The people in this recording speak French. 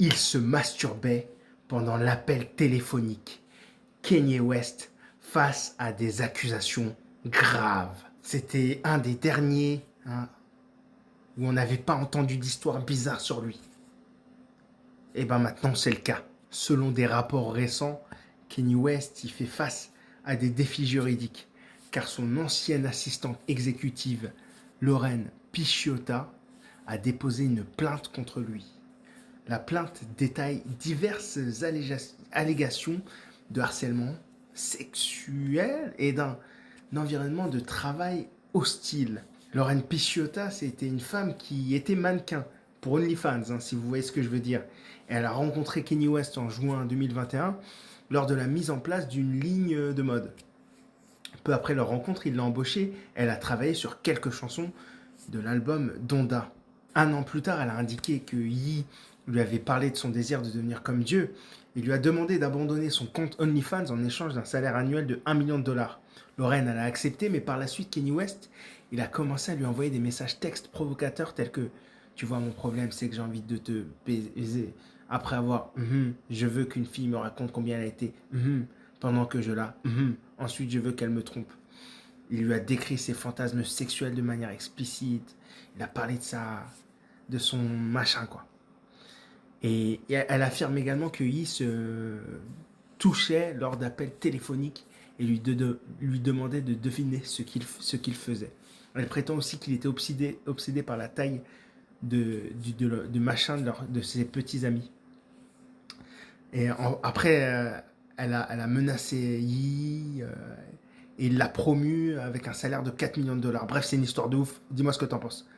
Il se masturbait pendant l'appel téléphonique. Kanye West face à des accusations graves. C'était un des derniers où on n'avait pas entendu d'histoire bizarre sur lui. Et ben maintenant c'est le cas. Selon des rapports récents, Kanye West y fait face à des défis juridiques car son ancienne assistante exécutive, Lauren Pisciota, a déposé une plainte contre lui. La plainte détaille diverses allégations de harcèlement sexuel et d'un environnement de travail hostile. Lauren Pisciota, c'était une femme qui était mannequin pour OnlyFans, si vous voyez ce que je veux dire. Et elle a rencontré Kanye West en juin 2021 lors de la mise en place d'une ligne de mode. Peu après leur rencontre, il l'a embauchée. Elle a travaillé sur quelques chansons de l'album Donda. Un an plus tard, elle a indiqué que Yi lui avait parlé de son désir de devenir comme Dieu. Il lui a demandé d'abandonner son compte OnlyFans en échange d'un salaire annuel de 1 million de dollars. Lorraine, elle a accepté, mais par la suite, Kanye West, il a commencé à lui envoyer des messages textes provocateurs tels que tu vois, mon problème, c'est que j'ai envie de te baiser. Après avoir, je veux qu'une fille me raconte combien elle a été, pendant que je la, ensuite je veux qu'elle me trompe. Il lui a décrit ses fantasmes sexuels de manière explicite. Il a parlé de son machin, quoi. Et elle affirme également que Yi se touchait lors d'appels téléphoniques et lui demandait de deviner ce qu'il faisait. Elle prétend aussi qu'il était obsédé par la taille de machin de ses petits amis. Et après, elle a menacé Yi et il l'a promu avec un salaire de 4 millions de dollars. Bref, c'est une histoire de ouf. Dis-moi ce que t'en penses.